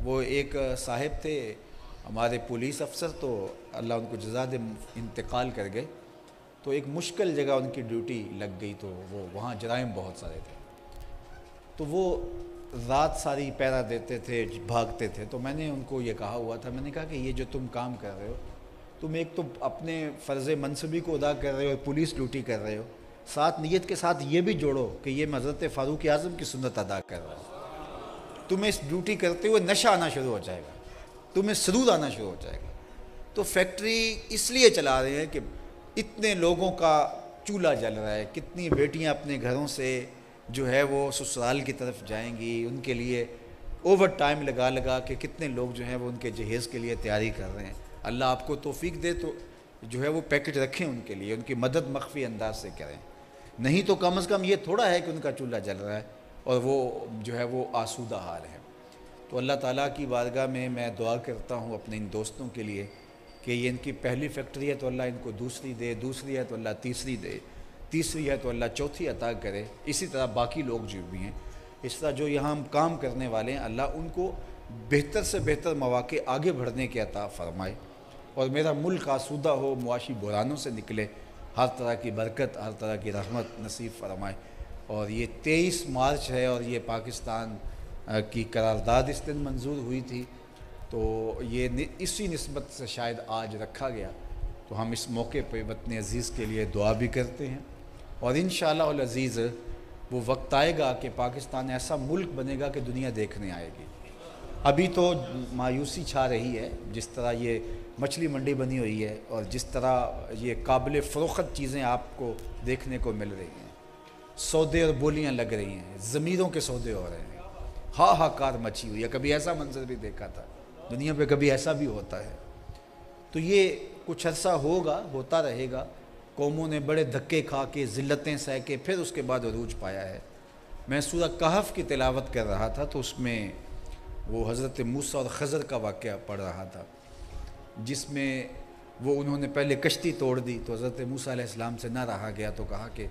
وہ ایک صاحب تھے ہمارے پولیس افسر، تو اللہ ان کو جزا دے، انتقال کر گئے، تو ایک مشکل جگہ ان کی ڈیوٹی لگ گئی، تو وہ وہاں جرائم بہت سارے تھے، تو وہ رات ساری پہرا دیتے تھے، بھاگتے تھے۔ تو میں نے ان کو یہ کہا ہوا تھا، میں نے کہا کہ یہ جو تم کام کر رہے ہو، تم ایک تو اپنے فرض منصبی کو ادا کر رہے ہو، پولیس ڈیوٹی کر رہے ہو، ساتھ نیت کے ساتھ یہ بھی جوڑو کہ یہ میں حضرت فاروق اعظم کی سنت ادا کر رہا ہوں۔ تمہیں اس ڈیوٹی کرتے ہوئے نشہ آنا شروع ہو جائے گا، تمہیں سرور آنا شروع ہو جائے گا۔ تو فیکٹری اس لیے چلا رہے ہیں کہ اتنے لوگوں کا چولہا جل رہا ہے، کتنی بیٹیاں اپنے گھروں سے جو ہے وہ سسرال کی طرف جائیں گی، ان کے لیے اوور ٹائم لگا لگا کے کتنے لوگ جو ہیں وہ ان کے جہیز کے لیے تیاری کر رہے ہیں۔ اللہ آپ کو توفیق دے تو جو ہے وہ پیکٹ رکھیں ان کے لیے، ان کی مدد مخفی انداز سے کریں، نہیں تو کم از کم یہ تھوڑا ہے کہ ان کا چولہا جل رہا ہے اور وہ جو ہے وہ آسودہ حال ہے۔ تو اللہ تعالیٰ کی بارگاہ میں دعا کرتا ہوں اپنے ان دوستوں کے لیے کہ یہ ان کی پہلی فیکٹری ہے تو اللہ ان کو دوسری دے، دوسری ہے تو اللہ تیسری دے، تیسری ہے تو اللہ چوتھی عطا کرے، اسی طرح باقی لوگ جو بھی ہیں، اس طرح جو یہاں ہم کام کرنے والے ہیں، اللہ ان کو بہتر سے بہتر مواقع آگے بڑھنے کے عطا فرمائے، اور میرا ملک آسودہ ہو، معاشی بحرانوں سے نکلے، ہر طرح کی برکت، ہر طرح کی رحمت نصیب فرمائے۔ اور یہ 23 مارچ ہے اور یہ پاکستان کی قرارداد اس دن منظور ہوئی تھی، تو یہ اسی نسبت سے شاید آج رکھا گیا، تو ہم اس موقع پہ وطن عزیز کے لیے دعا بھی کرتے ہیں، اور انشاءاللہ العزیز وہ وقت آئے گا کہ پاکستان ایسا ملک بنے گا کہ دنیا دیکھنے آئے گی۔ ابھی تو مایوسی چھا رہی ہے، جس طرح یہ مچھلی منڈی بنی ہوئی ہے اور جس طرح یہ قابل فروخت چیزیں آپ کو دیکھنے کو مل رہی ہیں، سودے اور بولیاں لگ رہی ہیں، ضمیروں کے سودے ہو رہے ہیں، ہاہاکار مچی ہوئی ہے۔ کبھی ایسا منظر بھی دیکھا تھا دنیا پہ، کبھی ایسا بھی ہوتا ہے۔ تو یہ کچھ عرصہ ہوگا، ہوتا رہے گا، قوموں نے بڑے دھکے کھا کے، ذلتیں سہ کے پھر اس کے بعد عروج پایا ہے۔ میں سورہ کہف کی تلاوت کر رہا تھا تو اس میں وہ حضرت موسیٰ اور خضر کا واقعہ پڑھ رہا تھا، جس میں وہ انہوں نے پہلے کشتی توڑ دی تو حضرت موسیٰ علیہ السلام سے نہ رہا گیا، تو کہا کہ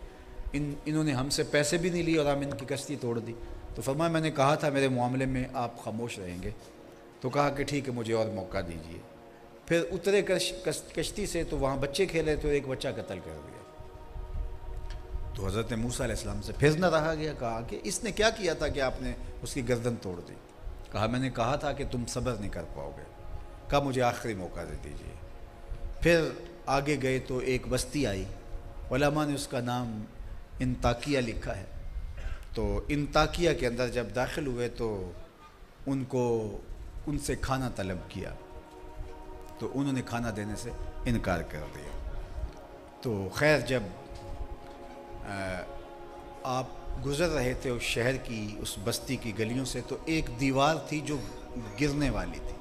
انہوں نے ہم سے پیسے بھی نہیں لیے اور ہم ان کی کشتی توڑ دی، تو فرمایا میں نے کہا تھا میرے معاملے میں آپ خاموش رہیں گے، تو کہا کہ ٹھیک ہے مجھے اور موقع دیجیے۔ پھر اترے کشتی سے تو وہاں بچے کھیلے تو ایک بچہ قتل کر دیا، تو حضرت موسیٰ علیہ السلام سے پھر نہ رہا گیا، کہا کہ اس نے کیا کیا تھا کہ آپ نے اس کی گردن توڑ دی؟ کہا میں نے کہا تھا کہ تم صبر نہیں کر پاؤ گے، کہا مجھے آخری موقع دے دیجیے۔ پھر آگے گئے تو ایک بستی آئی، علماء نے اس کا نام انطاکیہ لکھا ہے، تو انطاکیہ کے اندر جب داخل ہوئے تو ان سے کھانا طلب کیا، تو انہوں نے کھانا دینے سے انکار کر دیا۔ تو خیر جب آپ گزر رہے تھے اس شہر کی، اس بستی کی گلیوں سے، تو ایک دیوار تھی جو گرنے والی تھی،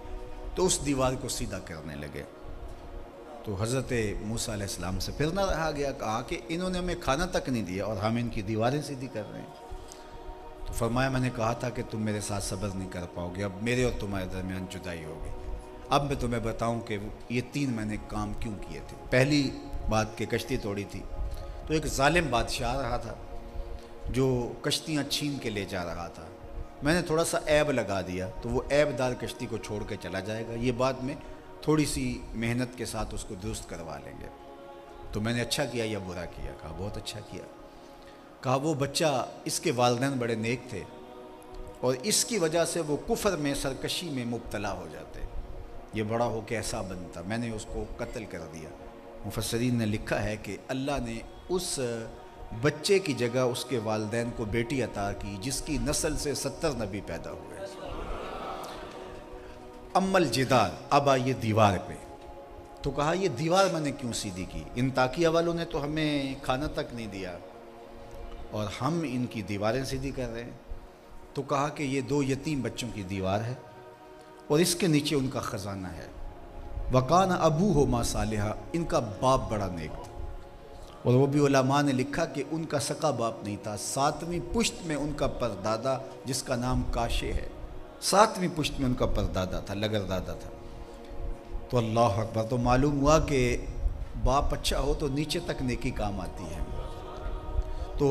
تو اس دیوار کو سیدھا کرنے لگے، تو حضرت موسیٰ علیہ السلام سے پھر نہ رہا گیا، کہا کہ انہوں نے ہمیں کھانا تک نہیں دیا اور ہم ان کی دیواریں سیدھی کر رہے ہیں۔ تو فرمایا میں نے کہا تھا کہ تم میرے ساتھ صبر نہیں کر پاؤ گے، اب میرے اور تمہارے درمیان جدائی ہوگی۔ اب میں تمہیں بتاؤں کہ یہ 3 میں نے کام کیوں کیے تھے۔ پہلی بات کہ کشتی توڑی تھی، تو ایک ظالم بادشاہ رہا تھا جو کشتیاں چھین کے لے جا رہا تھا، میں نے تھوڑا سا عیب لگا دیا تو وہ عیب دار کشتی کو چھوڑ کے چلا جائے گا، یہ بعد میں تھوڑی سی محنت کے ساتھ اس کو درست کروا لیں گے۔ تو میں نے اچھا کیا یا برا کیا؟ کہا بہت اچھا کیا۔ کہا وہ بچہ، اس کے والدین بڑے نیک تھے اور اس کی وجہ سے وہ کفر میں، سرکشی میں مبتلا ہو جاتے، یہ بڑا ہو کے ایسا بنتا، میں نے اس کو قتل کر دیا۔ مفسرین نے لکھا ہے کہ اللہ نے اس بچے کی جگہ اس کے والدین کو بیٹی عطا کی جس کی نسل سے 70 نبی پیدا ہوئے۔ امل جدار، اب آئیے دیوار پہ، تو کہا یہ دیوار میں نے کیوں سیدھی کی؟ انطاکیہ والوں نے تو ہمیں کھانا تک نہیں دیا اور ہم ان کی دیواریں سیدھی کر رہے ہیں۔ تو کہا کہ یہ 2 یتیم بچوں کی دیوار ہے اور اس کے نیچے ان کا خزانہ ہے۔ وَقَانَ أَبُوهُمَا صَالِحًا، ان کا باپ بڑا نیک تھا، اور وہ بھی علماء نے لکھا کہ ان کا سکا باپ نہیں تھا، 7ویں پشت میں ان کا پردادا جس کا نام کاشے ہے، 7ویں پشت میں ان کا پردادا تھا، لگردادا تھا۔ تو اللہ اکبر، تو معلوم ہوا کہ باپ اچھا ہو تو نیچے تک نیکی کام آتی ہے۔ تو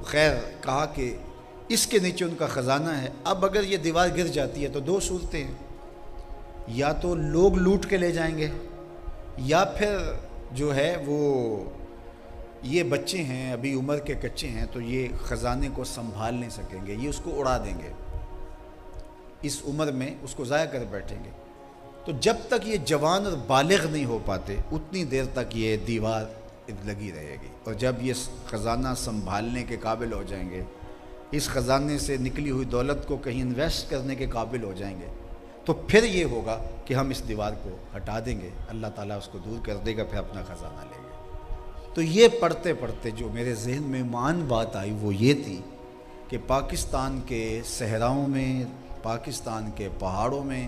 خیر کہا کہ اس کے نیچے ان کا خزانہ ہے۔ اب اگر یہ دیوار گر جاتی ہے تو دو صورتیں ہیں، یا تو لوگ لوٹ کے لے جائیں گے، یا پھر جو ہے وہ یہ بچے ہیں ابھی عمر کے کچے ہیں تو یہ خزانے کو سنبھال نہیں سکیں گے، یہ اس کو اڑا دیں گے، اس عمر میں اس کو ضائع کر بیٹھیں گے۔ تو جب تک یہ جوان اور بالغ نہیں ہو پاتے اتنی دیر تک یہ دیوار لگی رہے گی، اور جب یہ خزانہ سنبھالنے کے قابل ہو جائیں گے، اس خزانے سے نکلی ہوئی دولت کو کہیں انویسٹ کرنے کے قابل ہو جائیں گے، تو پھر یہ ہوگا کہ ہم اس دیوار کو ہٹا دیں گے، اللہ تعالیٰ اس کو دور کر دے گا، پھر اپنا خزانہ لیں گے۔ تو یہ پڑھتے پڑھتے جو میرے ذہن میں مان بات آئی وہ یہ تھی کہ پاکستان کے صحراؤں میں، پاکستان کے پہاڑوں میں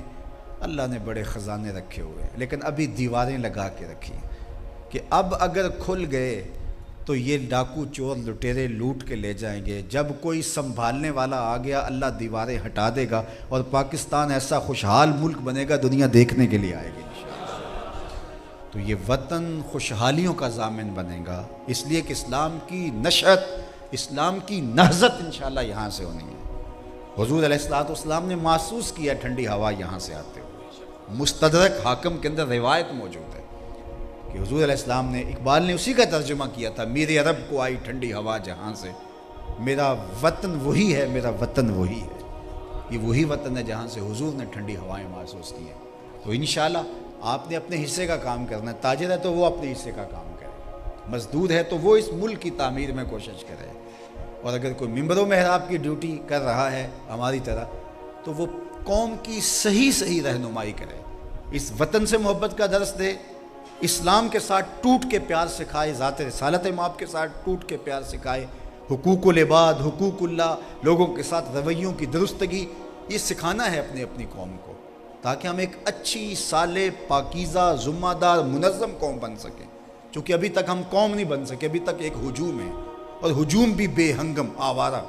اللہ نے بڑے خزانے رکھے ہوئے ہیں، لیکن ابھی دیواریں لگا کے رکھی ہیں کہ اب اگر کھل گئے تو یہ ڈاکو چور لٹیرے لوٹ کے لے جائیں گے، جب کوئی سنبھالنے والا آ گیا اللہ دیواریں ہٹا دے گا، اور پاکستان ایسا خوشحال ملک بنے گا دنیا دیکھنے کے لیے آئے گی انشاءاللہ۔ تو یہ وطن خوشحالیوں کا ضامن بنے گا، اس لیے کہ اسلام کی نشأت، اسلام کی نہضت انشاءاللہ یہاں سے ہونی ہے۔ حضور علیہ السلام نے محسوس کیا ٹھنڈی ہوا یہاں سے آتے ہوئے، مستدرک حاکم کے اندر روایت موجود ہے کہ حضور علیہ السلام نے، اقبال نے اسی کا ترجمہ کیا تھا، میرے عرب کو آئی ٹھنڈی ہوا جہاں سے، میرا وطن وہی ہے، میرا وطن وہی ہے، یہ وہی وطن ہے جہاں سے حضور نے ٹھنڈی ہوائیں محسوس کی ہیں۔ تو انشاءاللہ آپ نے اپنے حصے کا کام کرنا ہے، تاجر ہے تو وہ اپنے حصے کا کام کرے، مزدور ہے تو وہ اس ملک کی تعمیر میں کوشش کرے، اور اگر کوئی ممبر و محراب کی ڈیوٹی کر رہا ہے ہماری طرح تو وہ قوم کی صحیح رہنمائی کرے، اس وطن سے محبت کا درس دے، اسلام کے ساتھ ٹوٹ کے پیار سکھائے، ذات رسالت مآب کے ساتھ ٹوٹ کے پیار سکھائے، حقوق العباد، حقوق اللہ، لوگوں کے ساتھ رویوں کی درستگی، یہ سکھانا ہے اپنی قوم کو، تاکہ ہم ایک اچھی، صالح، پاکیزہ، ذمہ دار، منظم قوم بن سکیں۔ چونکہ ابھی تک ہم قوم نہیں بن سکے، ابھی تک ایک ہجوم ہے، اور ہجوم بھی بے ہنگم، آوارہ،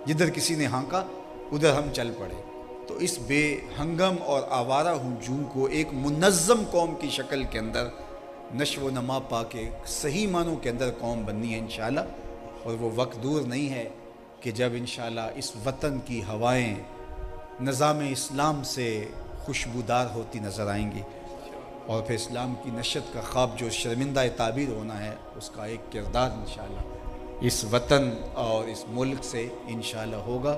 جدھر کسی نے ہانکا ادھر ہم چل پڑے۔ تو اس بے ہنگم اور آوارہ ہجوم کو ایک منظم قوم کی شکل کے اندر نشو و نما پا کے صحیح معنوں کے اندر قوم بننی ہے انشاءاللہ، اور وہ وقت دور نہیں ہے کہ جب انشاءاللہ اس وطن کی ہوائیں نظام اسلام سے خوشبودار ہوتی نظر آئیں گی، اور پھر اسلام کی نشت کا خواب جو شرمندہ تعبیر ہونا ہے اس کا ایک کردار انشاءاللہ اس وطن اور اس ملک سے انشاءاللہ ہوگا۔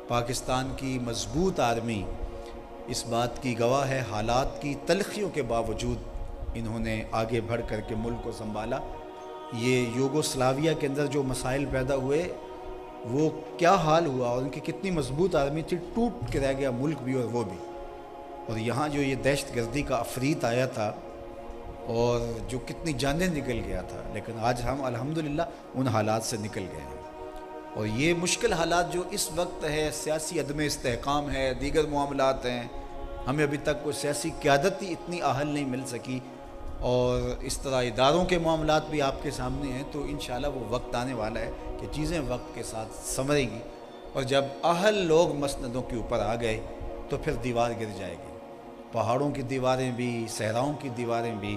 پاکستان کی مضبوط آرمی اس بات کی گواہ ہے، حالات کی تلخیوں کے باوجود انہوں نے آگے بڑھ کر کے ملک کو سنبھالا۔ یہ یوگوسلاویہ کے اندر جو مسائل پیدا ہوئے وہ کیا حال ہوا، اور ان کی کتنی مضبوط آرمی تھی، ٹوٹ کے رہ گیا ملک بھی اور وہ بھی، اور یہاں جو یہ دہشت گردی کا عفریت آیا تھا اور جو کتنی جانیں نکل گیا تھا، لیکن آج ہم الحمدللہ ان حالات سے نکل گئے ہیں۔ اور یہ مشکل حالات جو اس وقت ہے، سیاسی عدم استحکام ہے، دیگر معاملات ہیں، ہمیں ابھی تک کوئی سیاسی قیادت ہی اتنی اہل نہیں مل سکی، اور اس طرح اداروں کے معاملات بھی آپ کے سامنے ہیں، تو انشاءاللہ وہ وقت آنے والا ہے کہ چیزیں وقت کے ساتھ سنوریں گی، اور جب اہل لوگ مسندوں کے اوپر آ گئے تو پھر دیوار گر جائے گی، پہاڑوں کی دیواریں بھی، صحراؤں کی دیواریں بھی،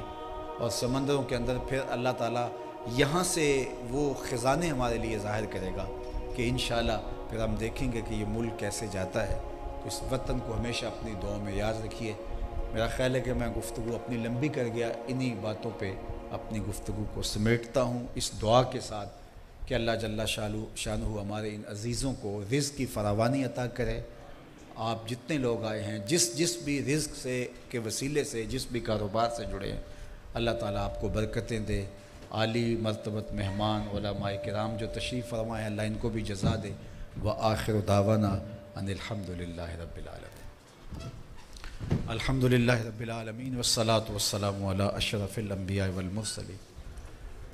اور سمندروں کے اندر پھر اللہ تعالیٰ یہاں سے وہ خزانے ہمارے لیے ظاہر کرے گا کہ انشاءاللہ پھر ہم دیکھیں گے کہ یہ ملک کیسے جاتا ہے۔ تو اس وطن کو ہمیشہ اپنی دعاؤں میں یاد رکھیے۔ میرا خیال ہے کہ میں گفتگو اپنی لمبی کر گیا، انہی باتوں پہ اپنی گفتگو کو سمیٹتا ہوں، اس دعا کے ساتھ کہ اللہ جل شانہ ہمارے ان عزیزوں کو رزق کی فراوانی عطا کرے۔ آپ جتنے لوگ آئے ہیں، جس بھی رزق سے کے وسیلے سے، جس بھی کاروبار سے جڑے ہیں، اللہ تعالیٰ آپ کو برکتیں دے۔ عالی مرتبت مہمان علماء کرام جو تشریف فرما ہے، اللہ ان کو بھی جزا دے۔ وآخر دعوانا ان الحمدللہ رب العالمین۔ الحمدللہ رب العالمین والصلاة والسلام علی اشرف الانبیاء والمرسلین۔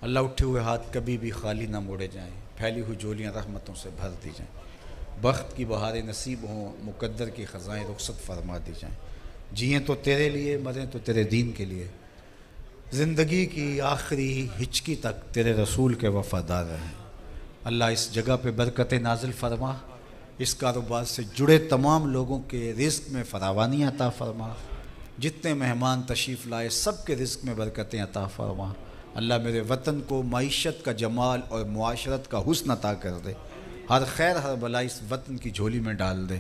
اللہ اٹھے ہوئے ہاتھ کبھی بھی خالی نہ موڑے جائیں، پھیلی ہوئی جولیاں رحمتوں سے بھر دی جائیں، بخت کی بہاریں نصیب ہوں، مقدر کی خزائیں رخصت فرما دی جائیں، جئیں تو تیرے لیے، مریں تو تیرے دین کے لیے، زندگی کی آخری ہچکی تک تیرے رسول کے وفادار رہیں۔ اللہ اس جگہ پہ برکت نازل فرما، اس کاروبار سے جڑے تمام لوگوں کے رزق میں فراوانی عطا فرما، جتنے مہمان تشریف لائے سب کے رزق میں برکتیں عطا فرما۔ اللہ میرے وطن کو معیشت کا جمال اور معاشرت کا حسن عطا کر دے، ہر خیر ہر بلا اس وطن کی جھولی میں ڈال دے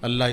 اللہ